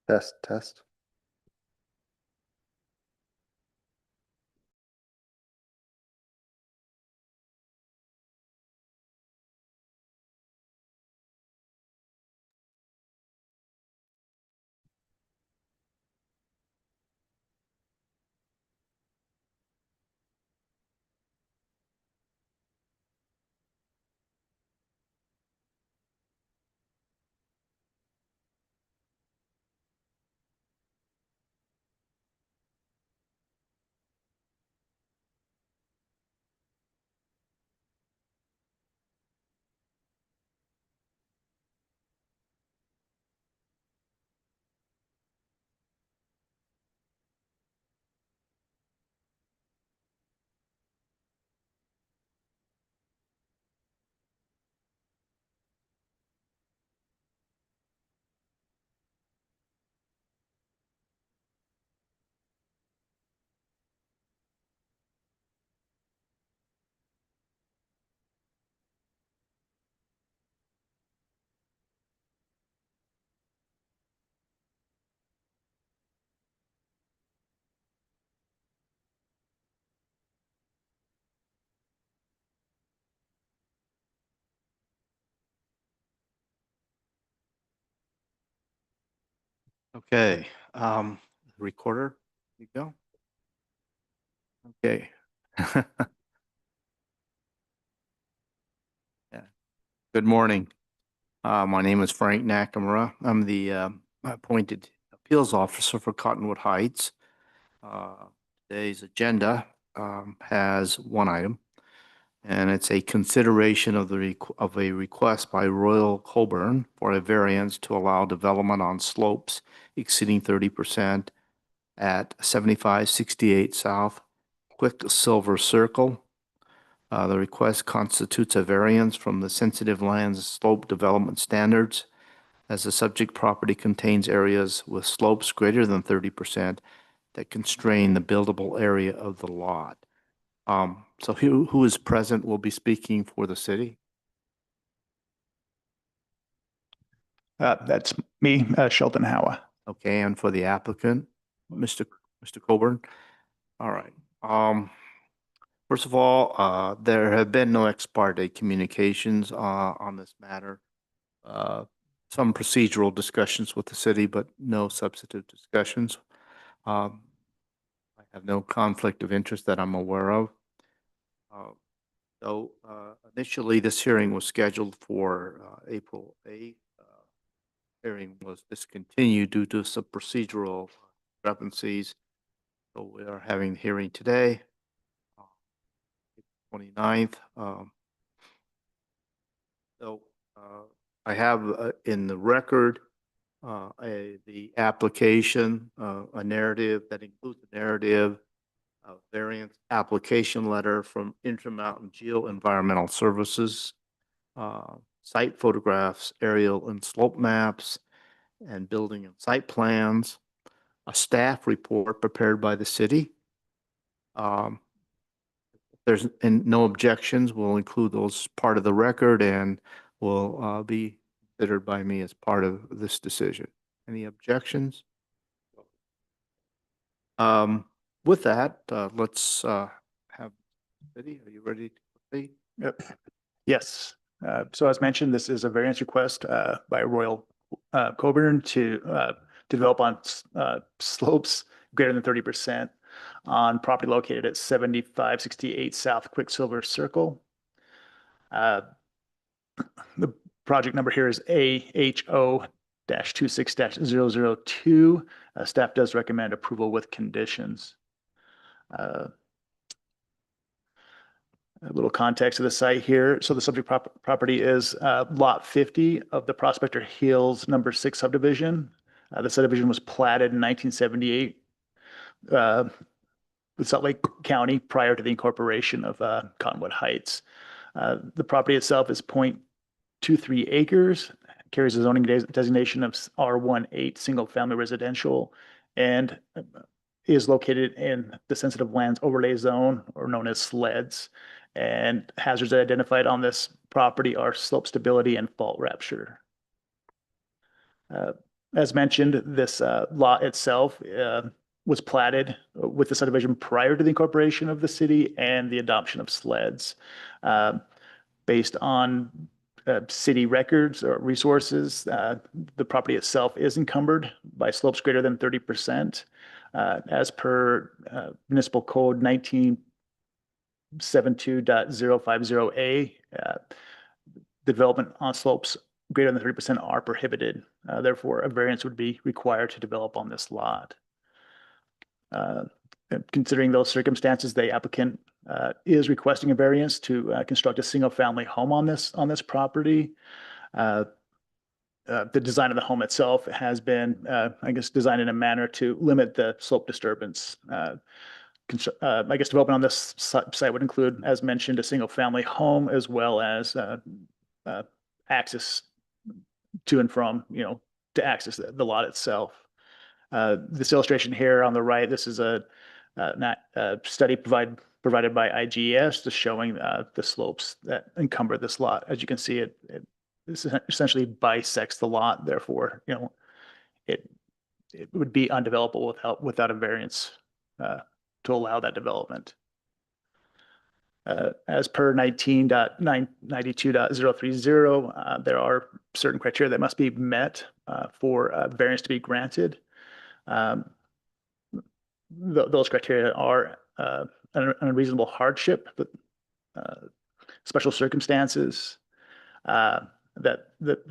Test, test. Okay, recorder, you go. Okay. Yeah. Good morning. My name is Frank Nakamura. I'm the appointed appeals officer for Cottonwood Heights. Today's agenda has one item, and it's a consideration of a request by Royal Colburn for a variance to allow development on slopes exceeding 30% at 7568 South Quicksilver Circle. The request constitutes a variance from the sensitive lands slope development standards, as the subject property contains areas with slopes greater than 30% that constrain the buildable area of the lot. So who is present will be speaking for the city? That's me, Shelton Howa. Okay, and for the applicant, Mr. Coburn? All right. First of all, there have been no ex parte communications on this matter. Some procedural discussions with the city, but no substantive discussions. I have no conflict of interest that I'm aware of. So initially, this hearing was scheduled for April 8th. Hearing was discontinued due to some procedural discrepancies. So we are having the hearing today, 29th. So I have in the record the application, a narrative that includes a narrative, a variance application letter from Intermountain Geo-Environmental Services, site photographs, aerial and slope maps, and building and site plans, a staff report prepared by the city. There's no objections. We'll include those part of the record and will be considered by me as part of this decision. Any objections? With that, let's have City. Are you ready to proceed? Yep. Yes. So as mentioned, this is a variance request by Royal Colburn to develop on slopes greater than 30% on property located at 7568 South Quicksilver Circle. The project number here is AHO-26-002. Staff does recommend approval with conditions. A little context of the site here. So the subject property is lot 50 of the Prospector Hills number 6 subdivision. The subdivision was platted in 1978 with Salt Lake County prior to the incorporation of Cottonwood Heights. The property itself is 0.23 acres, carries a zoning designation of R18 single family residential, and is located in the sensitive lands overlay zone, or known as SLEDs. And hazards identified on this property are slope stability and fault rupture. As mentioned, this lot itself was platted with the subdivision prior to the incorporation of the city and the adoption of sleds. Uh, Based on city records or resources, the property itself is encumbered by slopes greater than 30%. As per Municipal Code 1972.050A, development on slopes greater than 30% are prohibited. Therefore, a variance would be required to develop on this lot. Considering those circumstances, the applicant is requesting a variance to construct a single-family home on this property. The design of the home itself has been, I guess, designed in a manner to limit the slope disturbance. I guess development on this site would include, as mentioned, a single-family home as well as access to and from, to access the lot itself. This illustration here on the right, this is a study provided by IGS, just showing the slopes that encumber this lot. As you can see, this essentially bisects the lot. Therefore, it would be undevelopable without a variance to allow that development. As per 19.92.030, there are certain criteria that must be met for a variance to be granted. Those criteria are an unreasonable hardship, special circumstances, that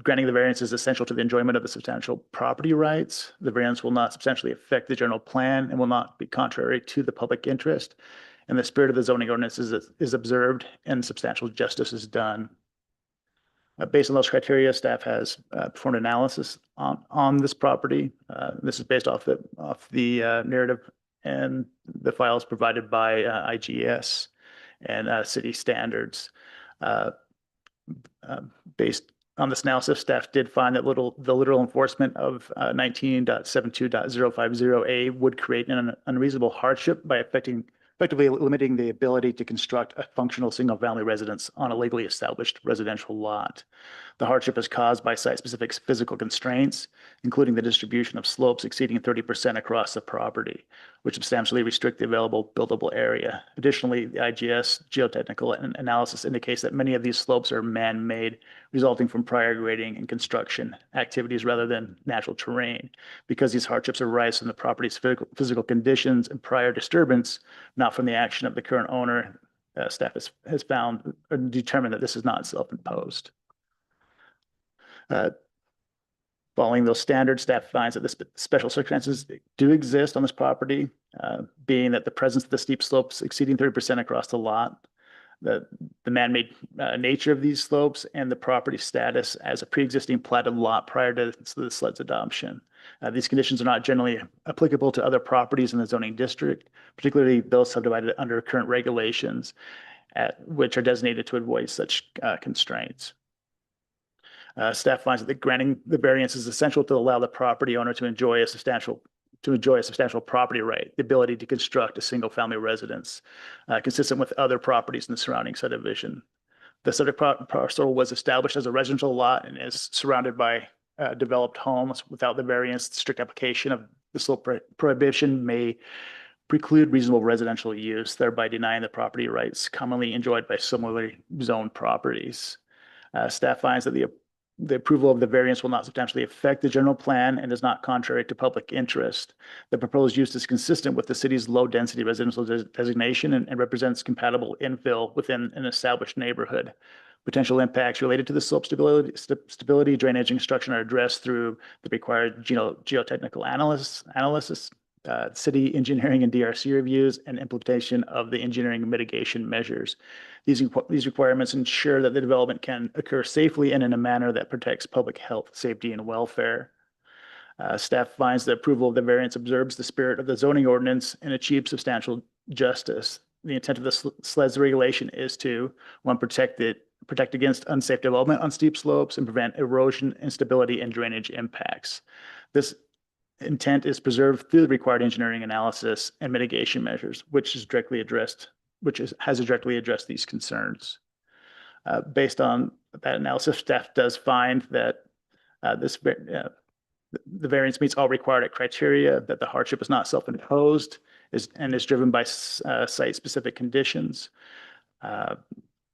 granting the variance is essential to the enjoyment of the substantial property rights. The variance will not substantially affect the general plan and will not be contrary to the public interest. And the spirit of the zoning ordinance is observed and substantial justice is done. Based on those criteria, staff has performed analysis on this property. This is based off the narrative and the files provided by IGS and city standards. Based on this analysis, staff did find that the literal enforcement of 19.72.050A would create an unreasonable hardship by effectively limiting the ability to construct a functional single-family residence on a legally established residential lot. The hardship is caused by site-specific physical constraints, including the distribution of slopes exceeding 30% across the property, which substantially restrict the available buildable area. Additionally, the IGS geotechnical analysis indicates that many of these slopes are man-made, resulting from prior grading and construction activities rather than natural terrain. Because these hardships arise from the property's physical conditions and prior disturbance, not from the action of the current owner, staff has found or determined that this is not self-imposed. Following those standards, staff finds that the special circumstances do exist on this property, being that the presence of the steep slopes exceeding 30% across the lot, the man-made nature of these slopes, and the property status as a pre-existing platted lot prior to the SLED's adoption. These conditions are not generally applicable to other properties in the zoning district, particularly those subdivided under current regulations, which are designated to avoid such constraints. Staff finds that granting the variance is essential to allow the property owner to enjoy a substantial property right, the ability to construct a single-family residence consistent with other properties in the surrounding subdivision. The subject parcel was established as a residential lot and is surrounded by developed homes. Without the variance, the strict application of the slope prohibition may preclude reasonable residential use, thereby denying the property rights commonly enjoyed by similarly zoned properties. Staff finds that the approval of the variance will not substantially affect the general plan and is not contrary to public interest. The proposed use is consistent with the city's low-density residential designation and represents compatible infill within an established neighborhood. Potential impacts related to the slope stability, drainage, and construction are addressed through the required geotechnical analysis, city engineering and DRC reviews, and implementation of the engineering mitigation measures. These requirements ensure that the development can occur safely and in a manner that protects public health, safety, and welfare. Staff finds the approval of the variance observes the spirit of the zoning ordinance and achieves substantial justice. The intent of the SLEDS regulation is to, one, protect against unsafe development on steep slopes and prevent erosion, instability, and drainage impacts. This intent is preserved through the required engineering analysis and mitigation measures, which has directly addressed these concerns. Based on that analysis, staff does find that The variance meets all required criteria, that the hardship is not self-imposed and is driven by site-specific conditions.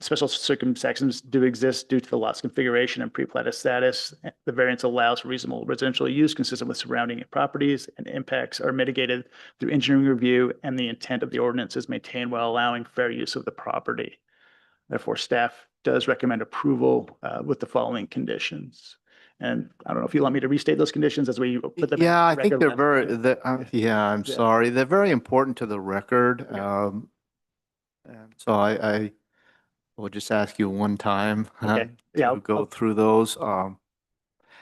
Special circumstances do exist due to the lot's configuration and pre-platted status. The variance allows reasonable residential use consistent with surrounding properties, and impacts are mitigated through engineering review, and the intent of the ordinance is maintained while allowing fair use of the property. Therefore, staff does recommend approval with the following conditions. And I don't know if you want me to restate those conditions as we put them. Yeah, I think record they're last very, time. yeah, I'm Yeah. sorry. They're very important to the record. Okay. And so I will just ask you one time Okay. Yeah. to go through those. How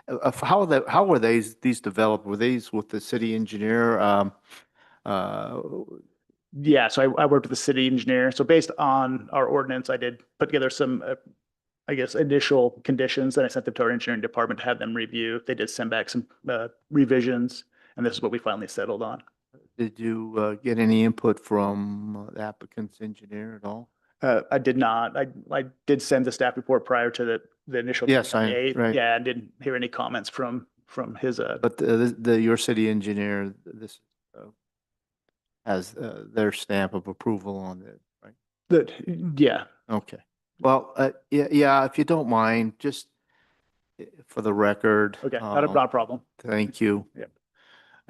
were these developed? Were these with the city engineer? Uh, Yeah, so I worked with the city engineer. So based on our ordinance, I did put together some, I guess, initial conditions. Then I sent them to our engineering department to have them review. They did send back some revisions, and this is what we finally settled on. did you get any input from the applicant's engineer at all? I did not. I did send the staff report prior to the initial. Yes, right. Yeah, I didn't hear any comments from his. But your city engineer, this has their stamp of approval on it, right? Yeah. Okay. Well, yeah, if you don't mind, just for the record. Okay, not a problem. Thank you. Yeah.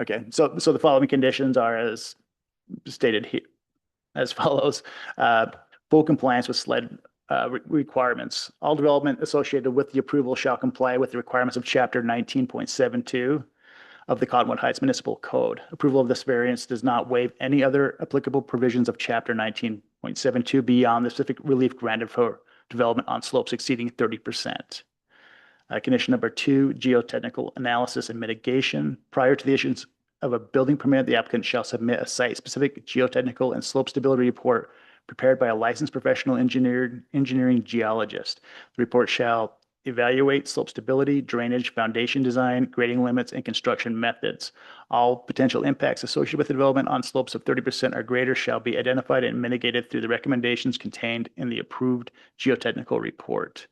Okay, so the following conditions are as stated here, as follows. Full compliance with SLED requirements. All development associated with the approval shall comply with the requirements of Chapter 19.72 of the Cottonwood Heights Municipal Code. Approval of this variance does not waive any other applicable provisions of Chapter 19.72 beyond the specific relief granted for development on slopes exceeding 30%. Condition number 2, geotechnical analysis and mitigation. Prior to the issuance of a building permit, the applicant shall submit a site-specific geotechnical and slope stability report prepared by a licensed professional engineering geologist. The report shall evaluate slope stability, drainage, foundation design, grading limits, and construction methods. All potential impacts associated with the development on slopes of 30% or greater shall be identified and mitigated through the recommendations contained in the approved geotechnical report.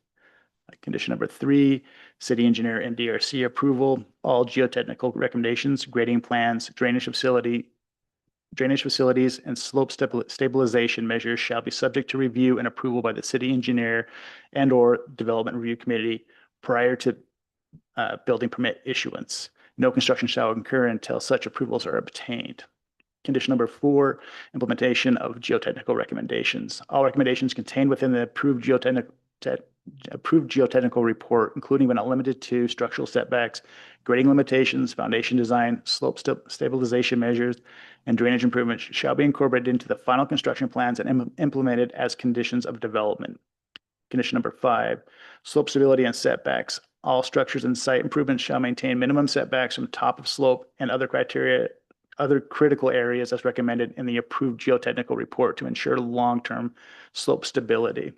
Condition number 3, city engineer and DRC approval. All geotechnical recommendations, grading plans, drainage facilities, and slope stabilization measures shall be subject to review and approval by the city engineer and/or development review committee prior to building permit issuance. No construction shall occur until such approvals are obtained. Condition number 4, implementation of geotechnical recommendations. All recommendations contained within the approved geotechnical report, including but not limited to structural setbacks, grading limitations, foundation design, slope stabilization measures, and drainage improvements, shall be incorporated into the final construction plans and implemented as conditions of development. Condition number 5, slope stability and setbacks. All structures and site improvements shall maintain minimum setbacks from top of slope and other critical areas as recommended in the approved geotechnical report to ensure long-term slope stability.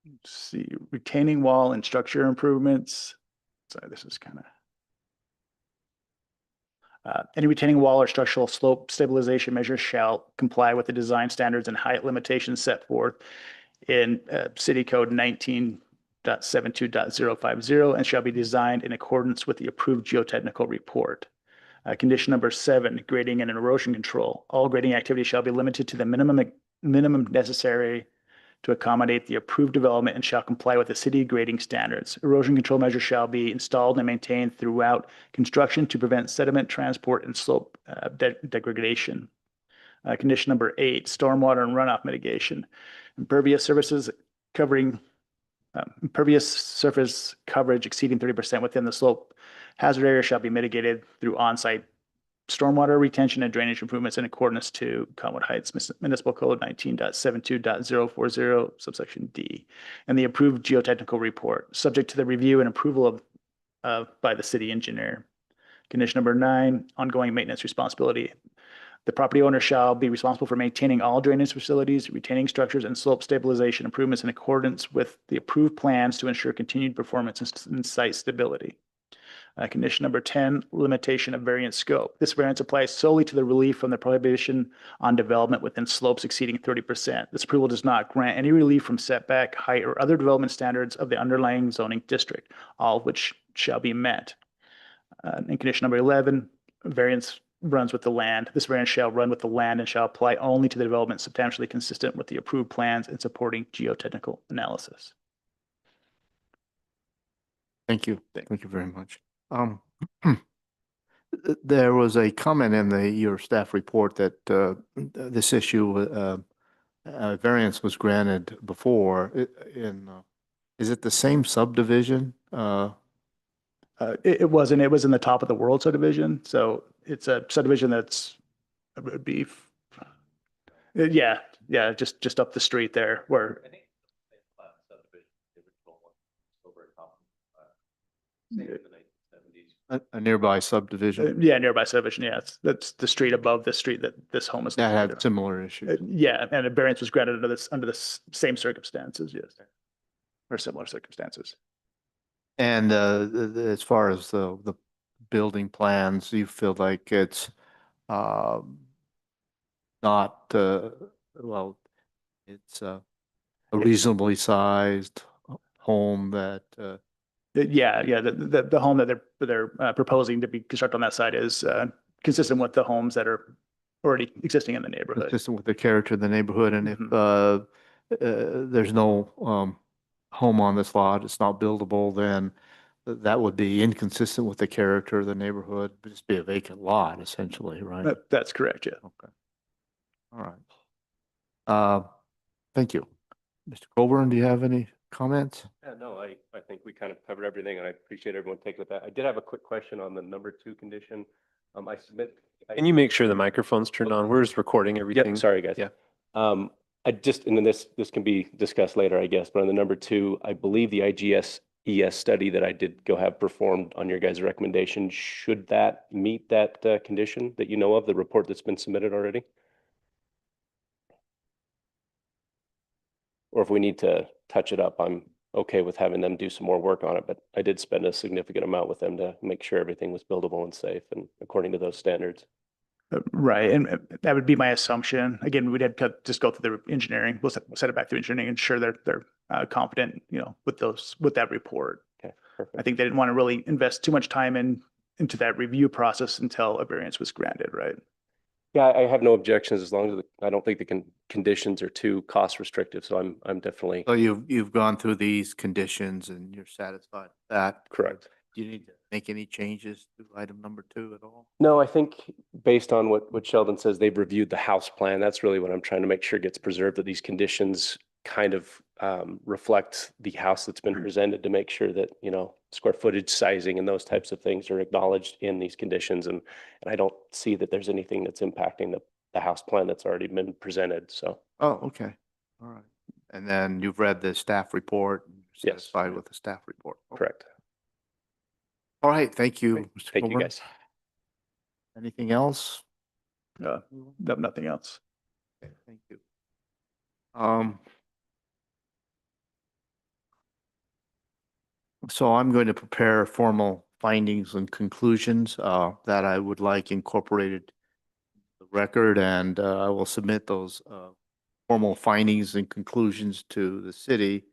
Let's see, retaining wall and structure improvements. Sorry, this is kind of. Any retaining wall or structural slope stabilization measures shall comply with the design standards and height limitations set forth in City Code 19.72.050 and shall be designed in accordance with the approved geotechnical report. Condition number 7, grading and erosion control. All grading activities shall be limited to the minimum necessary to accommodate the approved development and shall comply with the city grading standards. Erosion control measures shall be installed and maintained throughout construction to prevent sediment transport and slope degradation. Condition number 8, stormwater and runoff mitigation. Impervious surface coverage exceeding 30% within the slope hazard area shall be mitigated through on-site stormwater retention and drainage improvements in accordance to Cottonwood Heights Municipal Code 19.72.040, subsection D, and the approved geotechnical report, subject to the review and approval by the city engineer. Condition number 9, ongoing maintenance responsibility. The property owner shall be responsible for maintaining all drainage facilities, retaining structures, and slope stabilization improvements in accordance with the approved plans to ensure continued performance and site stability. Condition number 10, limitation of variance scope. This variance applies solely to the relief from the prohibition on development within slopes exceeding 30%. This approval does not grant any relief from setback, height, or other development standards of the underlying zoning district, all of which shall be met. And condition number 11, variance runs with the land. This variance shall run with the land and shall apply only to the development substantially consistent with the approved plans and supporting geotechnical analysis. Thank you. Thank you very much. There was a comment in your staff report that this issue, variance was granted before is it the same subdivision? It wasn't. It was in the top of the world subdivision. So it's a subdivision that's, it would be, yeah, just up the street there where. I think subdivision, the original one, over at top. Same in the 1970s. A nearby subdivision Yeah, nearby subdivision. Yeah, that's the street above the street that this home is. that located. had similar issues. Yeah, and a variance was granted under the same circumstances, yes, or similar circumstances. And as far as the building plans, you feel like it's not well, it's a reasonably sized home that Yeah, the home that they're proposing to be constructed on that site is consistent with the homes that are already existing in the neighborhood. consistent with the character of the neighborhood. And if there's no home on this lot, it's not buildable, then that would be inconsistent with the character of the neighborhood. It'd just be a vacant lot essentially, right? That's correct, yeah. Okay. All right. Thank you. Mr. Colburn, do you have any comments? Yeah, no, I think we kind of covered everything, and I appreciate everyone taking with that. I did have a quick question on the number 2 condition. I submit. Can you make sure the microphone's turned on? We're just recording everything. Yep, sorry, guys. Yeah. I just, and then this can be discussed later, I guess, but on the number 2, I believe the IGS-ES study that I did go have performed on your guys' recommendation, should that meet that condition that you know of, the report that's been submitted already? Or if we need to touch it up, I'm okay with having them do some more work on it, but I did spend a significant amount with them to make sure everything was buildable and safe and according to those standards. Right, and that would be my assumption. Again, we'd have to just go through the engineering. We'll set it back through engineering, ensure they're confident, with that report. Okay, perfect. I think they didn't want to really invest too much time into that review process until a variance was granted, right? Yeah, I have no objections as long as I don't think the conditions are too cost restrictive. So I'm definitely So you've gone through these conditions and you're satisfied with that? correct. Do you need to make any changes to item number 2 at all? No, I think based on what Sheldon says, they've reviewed the house plan. That's really what I'm trying to make sure gets preserved, that these conditions kind of reflect the house that's been presented, to make sure that, square footage, sizing, and those types of things are acknowledged in these conditions. And I don't see that there's anything that's impacting the house plan that's already been presented. So, Oh, okay. All right. And then you've read the staff report and you're Yes. satisfied with the staff report? Okay. correct. All right. Thank you, Great. Mr. Thank you, Colburn. guys. Anything else? Nothing else. Okay, thank you. So I'm going to prepare formal findings and conclusions that I would like incorporated in the record, and I will submit those formal findings and conclusions to the city.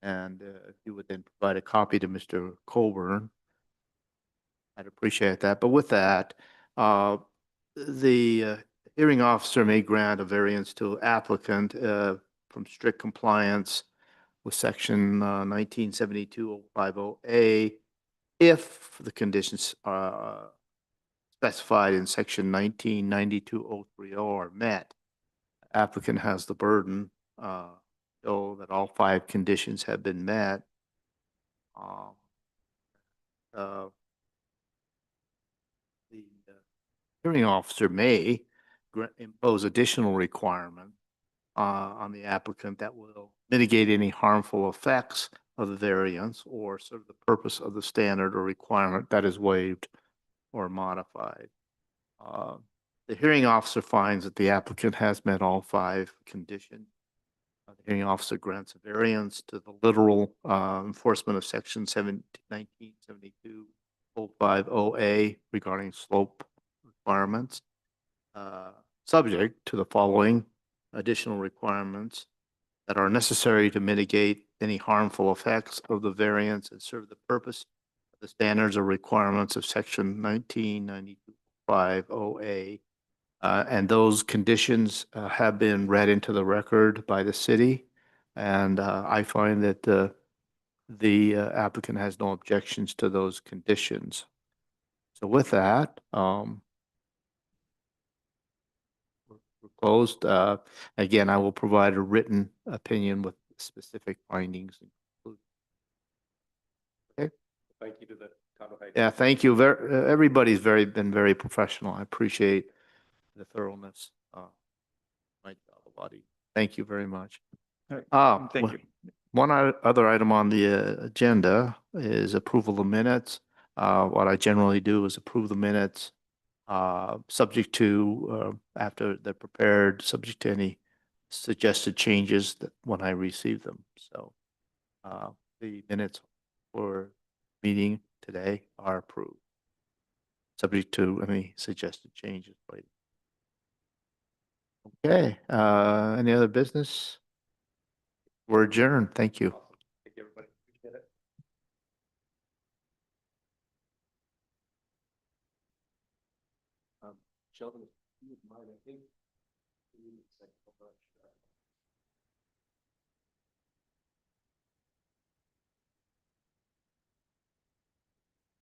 And if you would then provide a copy to Mr. Colburn, I'd appreciate that. But with that, the hearing officer may grant a variance to applicant from strict compliance with section 1972-050A if the conditions specified in section 1992-030 are met. Applicant has the burden show that all 5 conditions have been met. The hearing officer may impose additional requirement on the applicant that will mitigate any harmful effects of the variance or serve the purpose of the standard or requirement that is waived or modified. The hearing officer finds that the applicant has met all 5 conditions. The hearing officer grants a variance to the literal enforcement of section 1972 050A regarding slope requirements, subject to the following additional requirements that are necessary to mitigate any harmful effects of the variance and serve the purpose of the standards or requirements of section 199250A. And those conditions have been read into the record by the city. And I find that the applicant has no objections to those conditions. So with that, we're closed. Again, I will provide a written opinion with specific findings. Okay. Thank you to the Conroe Heights. Yeah, thank you. Everybody's been very professional. I appreciate the thoroughness. My job, buddy. Thank you very much. All right. Ah, Thank you. One other item on the agenda is approval of minutes. What I generally do is approve the minutes, subject to, after they're prepared, subject to any suggested changes that when I receive them. So, the minutes for meeting today are approved, subject to any suggested changes. Okay, any other business? We're adjourned. Thank you. Thank you, everybody. Appreciate it. Sheldon, if you would mind, I think.